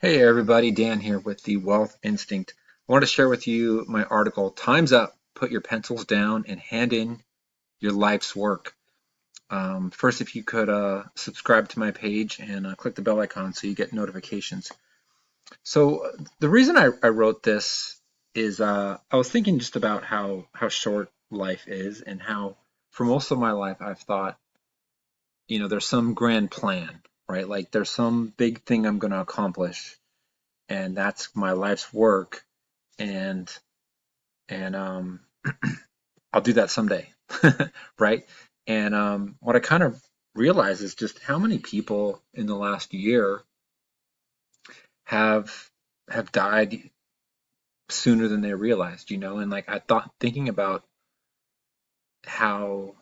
Hey everybody, Dan here with the Wealth Instinct. I want to share with you my article, Time's Up, Put Your Pencils Down and Hand in Your Life's Work. First, if you could subscribe to my page and click the bell icon so you get notifications. So the reason I wrote this is I was thinking just about how short life is and how for most of my life I've thought, there's some grand plan, right? Like there's some big thing I'm going to accomplish and that's my life's work and and I'll do that someday, right? And what I kind of realize is just how many people in the last year have have died sooner than they realized, and like I thought thinking about how,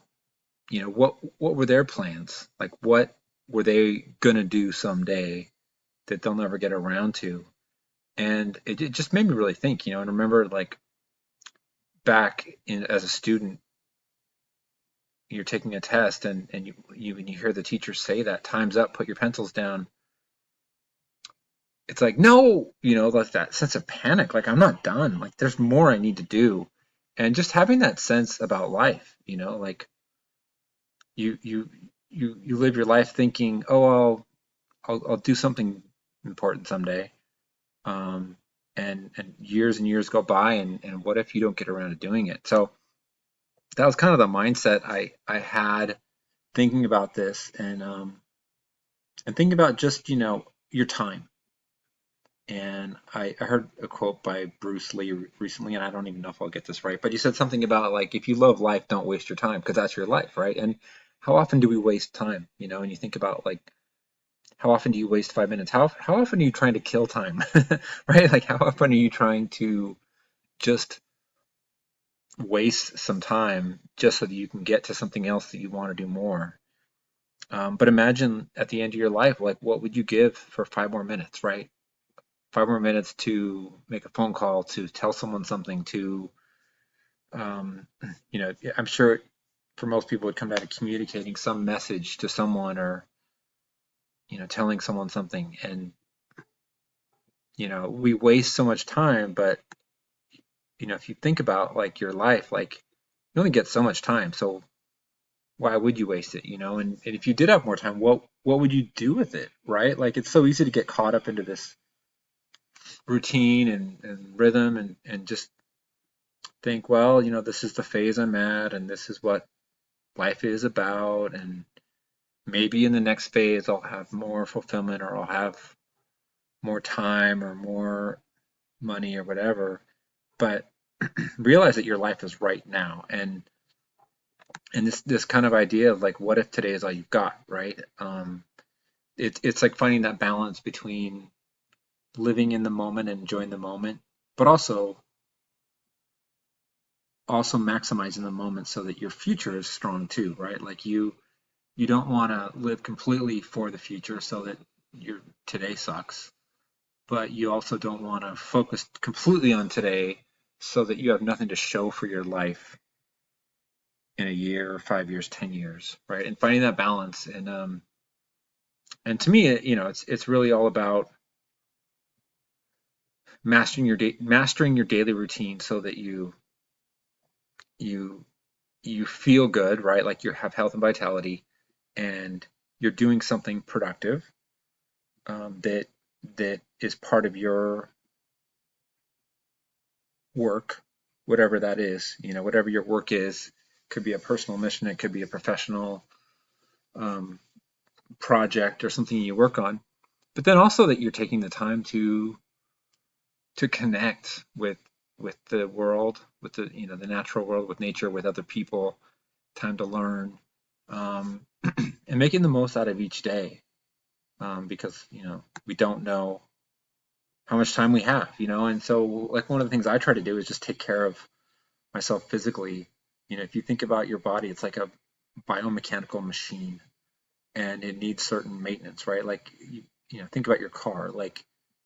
what were their plans? Like what were they gonna do someday that they'll never get around to? And it just made me really think, and remember like back in as a student, you're taking a test and when you hear the teacher say that time's up, put your pencils down, it's like no, like that sense of panic, like I'm not done, like there's more I need to do. And just having that sense about life, like you you you live your life thinking, oh, I'll do something important someday. And years and years go by, and what if you don't get around to doing it? So that was kind of the mindset I had thinking about this, and thinking about just your time. And I heard a quote by Bruce Lee recently, and I don't even know if I'll get this right, but he said something about like if you love life, don't waste your time because that's your life, right? And how often do we waste time? And you think about like how often do you waste 5 minutes? How often are you trying to kill time, right? Like how often are you trying to just waste some time just so that you can get to something else that you want to do more? But imagine at the end of your life, like what would you give for 5 more minutes, right? 5 more minutes to make a phone call, to tell someone something, to, um, I'm sure for most people it would come down to communicating some message to someone or, telling someone something. And, we waste so much time, but, if you think about like your life, like you only get so much time. So why would you waste it, and if you did have more time, what would you do with it, right? Like it's so easy to get caught up into this routine and rhythm and just think, well, this is the phase I'm at and this is what life is about. And maybe in the next phase, I'll have more fulfillment or I'll have more time or more money or whatever. But realize that your life is right now. And this kind of idea of like, what if today is all you've got, right? It's like finding that balance between living in the moment and enjoying the moment, but also maximizing the moment so that your future is strong too, right? Like you don't want to live completely for the future so that your today sucks, but you also don't want to focus completely on today so that you have nothing to show for your life in a year, 5 years, 10 years, right? And finding that balance. And to me, it's really all about mastering your daily routine so that you you feel good, right? Like you have health and vitality, and you're doing something productive, that is part of your work, whatever that is. Whatever your work is, could be a personal mission, it could be a professional um, project or something you work on. But then also that you're taking the time to connect with the world, with the natural world, with nature, with other people, time to learn, um, and making the most out of each day, because we don't know how much time we have, and so like one of the things I try to do is just take care of myself physically. If you think about your body, it's like a biomechanical machine and it needs certain maintenance, right? Like think about your car. Like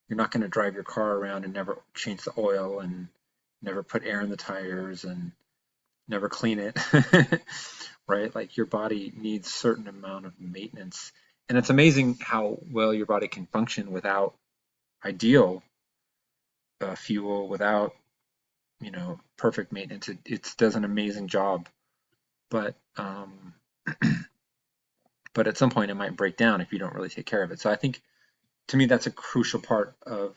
you're not going to drive your car around and never change the oil and never put air in the tires and never clean it, right? Like your body needs certain amount of maintenance. And it's amazing how well your body can function without ideal fuel without, perfect maintenance. It does an amazing job, but but at some point it might break down if you don't really take care of it. So I think to me that's a crucial part of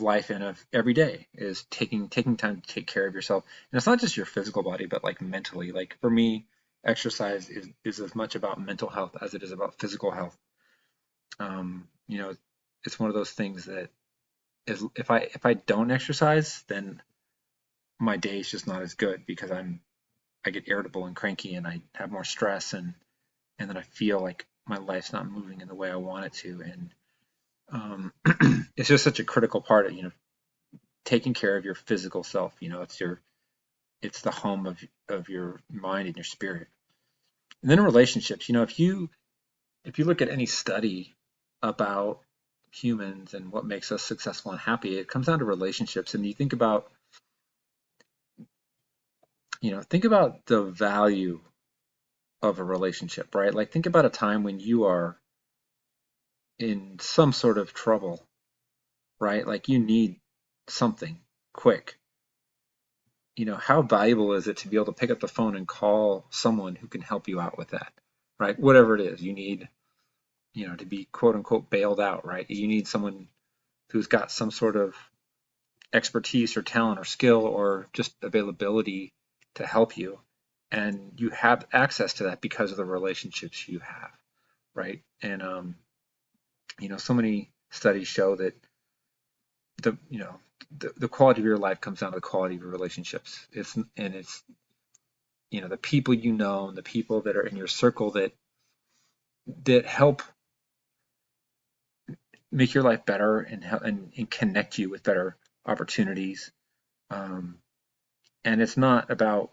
life and of every day is taking time to take care of yourself. And it's not just your physical body, but like mentally. Like for me, exercise is as much about mental health as it is about physical health. You know, it's one of those things that is if I don't exercise, then my day is just not as good because I get irritable and cranky and I have more stress and then I feel like my life's not moving in the way I want it to. And it's just such a critical part of, taking care of your physical self. It's the home of your mind and your spirit. And then relationships, if you look at any study about humans and what makes us successful and happy, it comes down to relationships. And you think about the value of a relationship, right? Like think about a time when you are in some sort of trouble, right? Like you need something quick. How valuable is it to be able to pick up the phone and call someone who can help you out with that, right? Whatever it is you need, to be quote unquote bailed out, right? You need someone who's got some sort of expertise or talent or skill or just availability to help you. And you have access to that because of the relationships you have, right? And, so many studies show that the, you know, the quality of your life comes down to the quality of your relationships. It's the people and the people that are in your circle that help make your life better and connect you with better opportunities. Um, and it's not about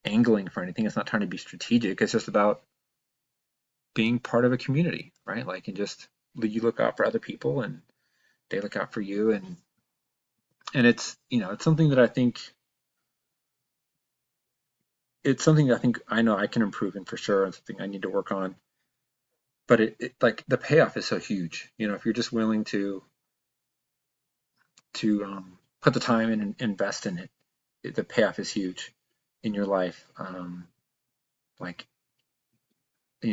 angling for anything. It's not trying to be strategic. It's just about being part of a community, right? Like, and just you look out for other people and they look out for you. And it's something that I think I know I can improve in for sure and something I need to work on. But it like the payoff is so huge. If you're just willing to put the time in and invest in it, the payoff is huge in your life. Like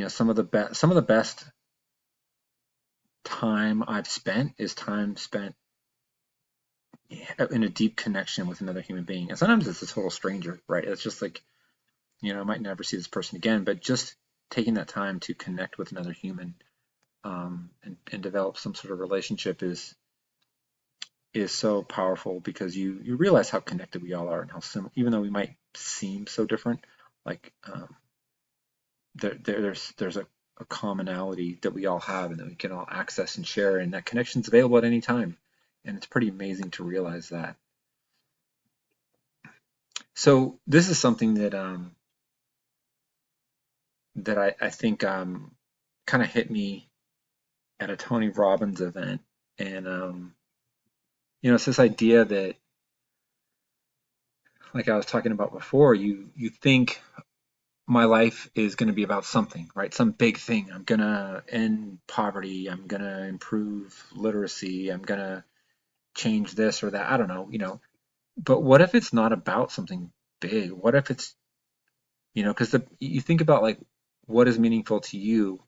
some of the best time I've spent is time spent in a deep connection with another human being. And sometimes it's a total stranger, right? It's just like, I might never see this person again, but just taking that time to connect with another human and develop some sort of relationship is so powerful because you realize how connected we all are and how similar, even though we might seem so different, like there's a commonality that we all have and that we can all access and share, and that connection is available at any time. And it's pretty amazing to realize that. So this is something that I think kind of hit me at a Tony Robbins event, and it's this idea that, like I was talking about before, you think my life is going to be about something, right? Some big thing. I'm going to end poverty. I'm going to improve literacy. I'm going to change this or that. I don't know. But what if it's not about something big? What if it's, because you think about like what is meaningful to you.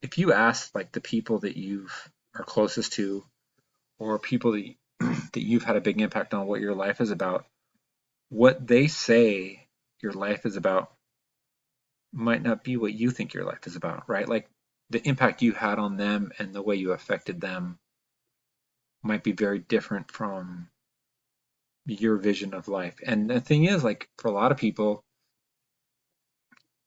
If you ask like the people that you are closest to, or people that you've had a big impact on what your life is about, what they say your life is about might not be what you think your life is about, right? Like the impact you had on them and the way you affected them might be very different from your vision of life. And the thing is, like for a lot of people,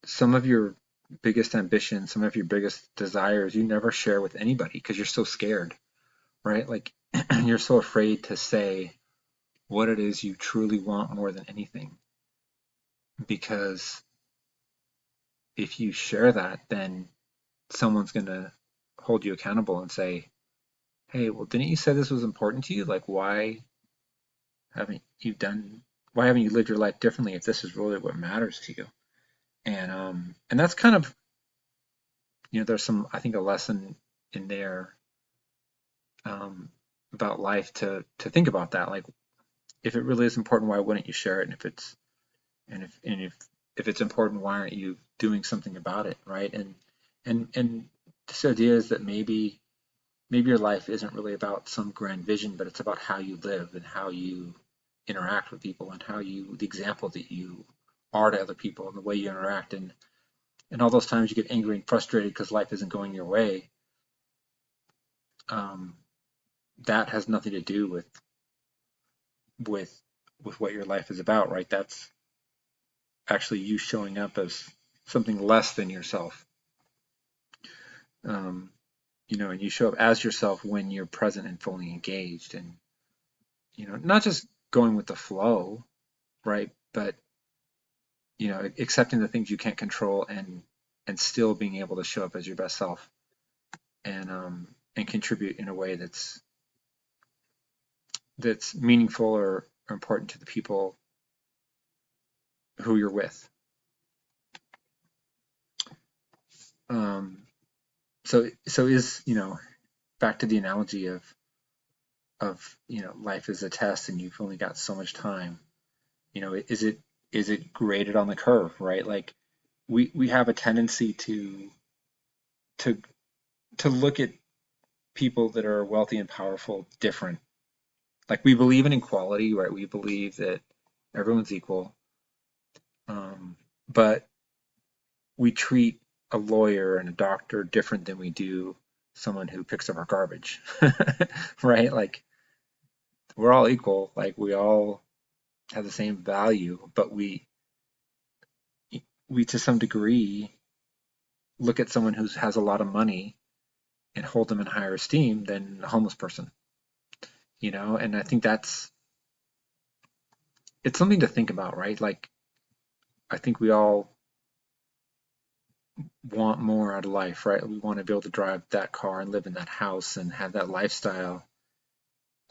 some of your biggest ambitions, some of your biggest desires, you never share with anybody because you're so scared, right? Like you're so afraid to say what it is you truly want more than anything. Because if you share that, then someone's going to hold you accountable and say, hey, well, didn't you say this was important to you? Like, haven't you done, why haven't you lived your life differently if this is really what matters to you? And that's kind of, there's some, I think, a lesson in there um, about life to think about that. Like, if it really is important, why wouldn't you share it? And if it's important, why aren't you doing something about it, right? And this idea is that maybe your life isn't really about some grand vision, but it's about how you live and how you interact with people and the example that you are to other people and the way you interact. And all those times you get angry and frustrated because life isn't going your way, um, that has nothing to do with with what your life is about, right? That's actually you showing up as something less than yourself. Um, and you show up as yourself when you're present and fully engaged, and not just going with the flow, right? But accepting the things you can't control and still being able to show up as your best self and contribute in a way that's meaningful or important to the people who you're with. Um, so is back to the analogy of life is a test and you've only got so much time. Is it graded on the curve, right? Like we have a tendency to to look at people that are wealthy and powerful different. Like we believe in equality, right? We believe that everyone's equal, but we treat a lawyer and a doctor different than we do someone who picks up our garbage, right? Like we're all equal, like we all have the same value, but we to some degree look at someone who has a lot of money and hold them in higher esteem than a homeless person, and I think it's something to think about, right? Like I think we all want more out of life, right? We want to be able to drive that car and live in that house and have that lifestyle.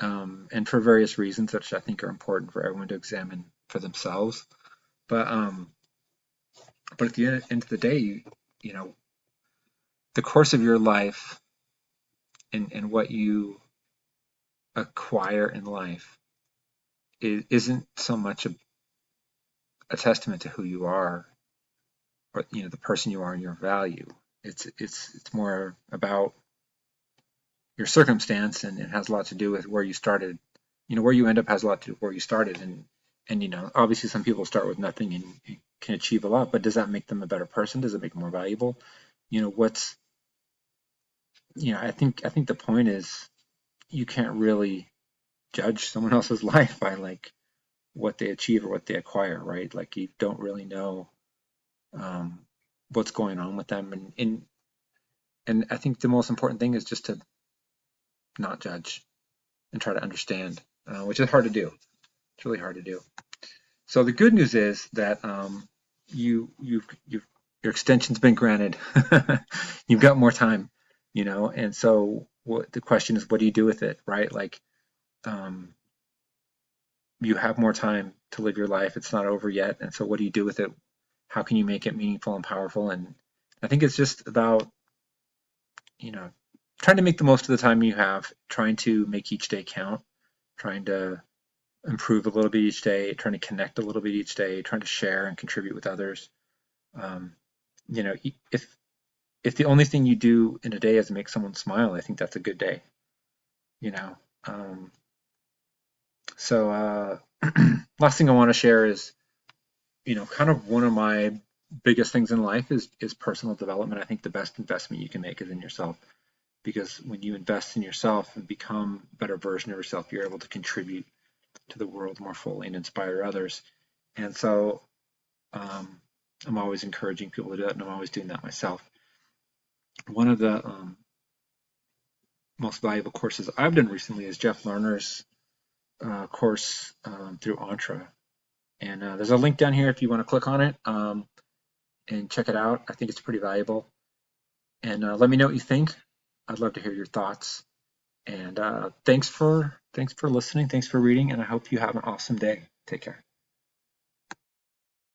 And for various reasons, which I think are important for everyone to examine for themselves. But at the end of the day, you know, the course of your life and what you acquire in life isn't so much a testament to who you are or the person you are and your value. It's more about your circumstance, and it has a lot to do with where you started. Where you end up has a lot to do with where you started, and obviously some people start with nothing and can achieve a lot, but does that make them a better person? Does it make them more valuable? What's I think the point is you can't really judge someone else's life by like what they achieve or what they acquire, right? Like you don't really know um, what's going on with them, and I think the most important thing is just to not judge and try to understand, which is hard to do. It's really hard to do. So the good news is that you've your extension's been granted. You've got more time, and so the question is, what do you do with it, right? Like um, you have more time to live your life. It's not over yet, and so what do you do with it? How can you make it meaningful and powerful? And I think it's just about you know trying to make the most of the time you have, trying to make each day count, trying to improve a little bit each day, trying to connect a little bit each day, trying to share and contribute with others. Um, if the only thing you do in a day is make someone smile, I think that's a good day. You know. Um, so last thing I want to share is kind of one of my biggest things in life is personal development. I think the best investment you can make is in yourself, because when you invest in yourself and become a better version of yourself, you're able to contribute to the world more fully and inspire others. And so um, I'm always encouraging people to do that, and I'm always doing that myself. One of the most valuable courses I've done recently is Jeff Lerner's course through Entra. And there's a link down here if you want to click on it and check it out. I think it's pretty valuable. And let me know what you think. I'd love to hear your thoughts. And thanks for listening. Thanks for reading. And I hope you have an awesome day. Take care.